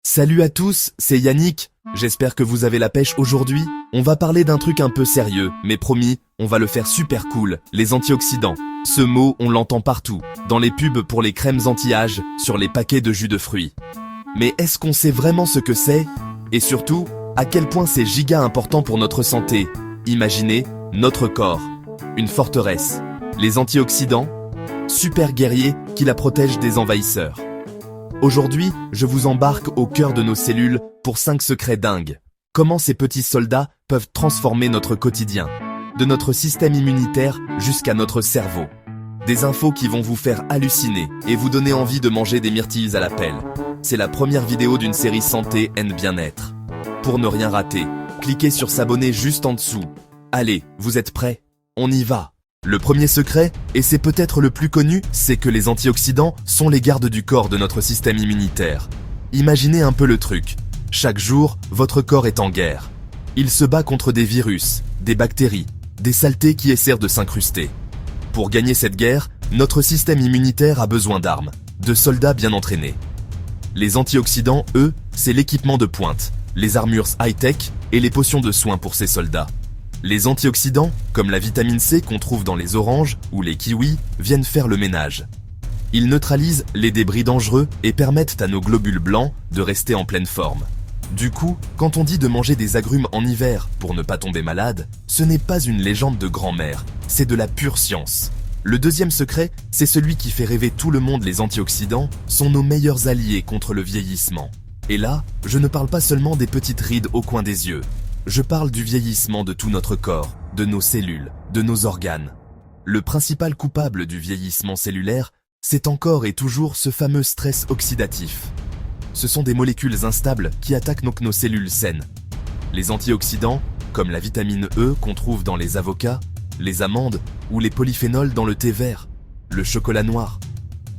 Salut à tous, c'est Yannick. J'espère que vous avez la pêche aujourd'hui. On va parler d'un truc un peu sérieux, mais promis, on va le faire super cool, les antioxydants. Ce mot, on l'entend partout, dans les pubs pour les crèmes anti-âge, sur les paquets de jus de fruits. Mais est-ce qu'on sait vraiment ce que c'est? Et surtout, à quel point c'est giga important pour notre santé? Imaginez, notre corps, une forteresse. Les antioxydants, super guerriers qui la protègent des envahisseurs. Aujourd'hui, je vous embarque au cœur de nos cellules pour 5 secrets dingues. Comment ces petits soldats peuvent transformer notre quotidien, de notre système immunitaire jusqu'à notre cerveau. Des infos qui vont vous faire halluciner et vous donner envie de manger des myrtilles à la pelle. C'est la première vidéo d'une série santé and bien-être. Pour ne rien rater, cliquez sur s'abonner juste en dessous. Allez, vous êtes prêts? On y va! Le premier secret, et c'est peut-être le plus connu, c'est que les antioxydants sont les gardes du corps de notre système immunitaire. Imaginez un peu le truc. Chaque jour, votre corps est en guerre. Il se bat contre des virus, des bactéries, des saletés qui essaient de s'incruster. Pour gagner cette guerre, notre système immunitaire a besoin d'armes, de soldats bien entraînés. Les antioxydants, eux, c'est l'équipement de pointe, les armures high-tech et les potions de soins pour ces soldats. Les antioxydants, comme la vitamine C qu'on trouve dans les oranges ou les kiwis, viennent faire le ménage. Ils neutralisent les débris dangereux et permettent à nos globules blancs de rester en pleine forme. Du coup, quand on dit de manger des agrumes en hiver pour ne pas tomber malade, ce n'est pas une légende de grand-mère, c'est de la pure science. Le deuxième secret, c'est celui qui fait rêver tout le monde. Les antioxydants sont nos meilleurs alliés contre le vieillissement. Et là, je ne parle pas seulement des petites rides au coin des yeux. Je parle du vieillissement de tout notre corps, de nos cellules, de nos organes. Le principal coupable du vieillissement cellulaire, c'est encore et toujours ce fameux stress oxydatif. Ce sont des molécules instables qui attaquent nos cellules saines. Les antioxydants, comme la vitamine E qu'on trouve dans les avocats, les amandes ou les polyphénols dans le thé vert, le chocolat noir,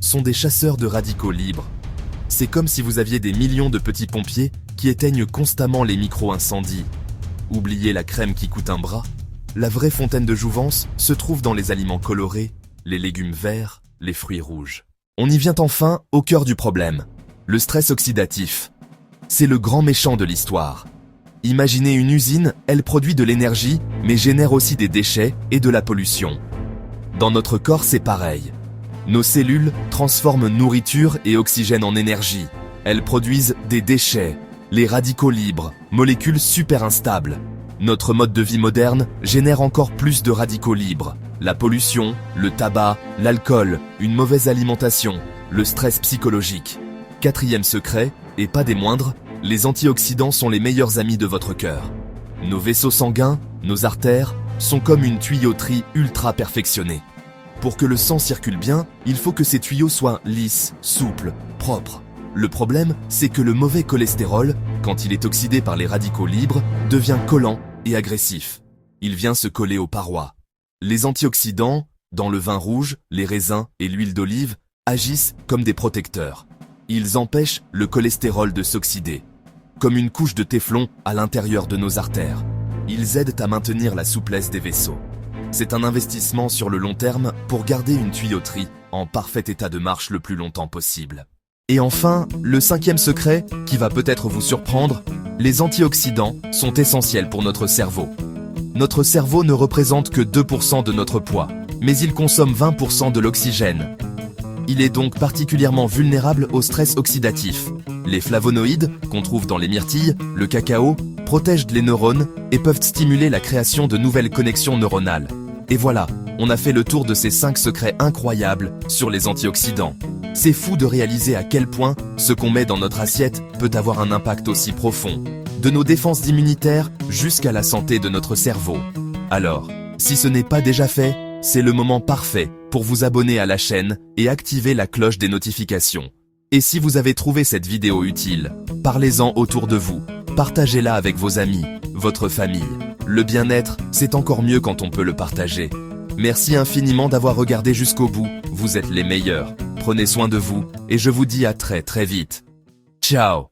sont des chasseurs de radicaux libres. C'est comme si vous aviez des millions de petits pompiers qui éteignent constamment les micro-incendies. Oubliez la crème qui coûte un bras. La vraie fontaine de jouvence se trouve dans les aliments colorés, les légumes verts, les fruits rouges. On y vient enfin au cœur du problème. Le stress oxydatif. C'est le grand méchant de l'histoire. Imaginez une usine, elle produit de l'énergie, mais génère aussi des déchets et de la pollution. Dans notre corps, c'est pareil. Nos cellules transforment nourriture et oxygène en énergie. Elles produisent des déchets, les radicaux libres, molécules super instables. Notre mode de vie moderne génère encore plus de radicaux libres. La pollution, le tabac, l'alcool, une mauvaise alimentation, le stress psychologique. Quatrième secret, et pas des moindres, les antioxydants sont les meilleurs amis de votre cœur. Nos vaisseaux sanguins, nos artères, sont comme une tuyauterie ultra perfectionnée. Pour que le sang circule bien, il faut que ces tuyaux soient lisses, souples, propres. Le problème, c'est que le mauvais cholestérol, quand il est oxydé par les radicaux libres, devient collant et agressif. Il vient se coller aux parois. Les antioxydants, dans le vin rouge, les raisins et l'huile d'olive, agissent comme des protecteurs. Ils empêchent le cholestérol de s'oxyder, comme une couche de téflon à l'intérieur de nos artères. Ils aident à maintenir la souplesse des vaisseaux. C'est un investissement sur le long terme pour garder une tuyauterie en parfait état de marche le plus longtemps possible. Et enfin, le cinquième secret, qui va peut-être vous surprendre, les antioxydants sont essentiels pour notre cerveau. Notre cerveau ne représente que 2% de notre poids, mais il consomme 20% de l'oxygène. Il est donc particulièrement vulnérable au stress oxydatif. Les flavonoïdes, qu'on trouve dans les myrtilles, le cacao, protègent les neurones et peuvent stimuler la création de nouvelles connexions neuronales. Et voilà, on a fait le tour de ces 5 secrets incroyables sur les antioxydants. C'est fou de réaliser à quel point ce qu'on met dans notre assiette peut avoir un impact aussi profond, de nos défenses immunitaires jusqu'à la santé de notre cerveau. Alors, si ce n'est pas déjà fait, c'est le moment parfait pour vous abonner à la chaîne et activer la cloche des notifications. Et si vous avez trouvé cette vidéo utile, parlez-en autour de vous, partagez-la avec vos amis, votre famille. Le bien-être, c'est encore mieux quand on peut le partager. Merci infiniment d'avoir regardé jusqu'au bout, vous êtes les meilleurs. Prenez soin de vous, et je vous dis à très vite. Ciao!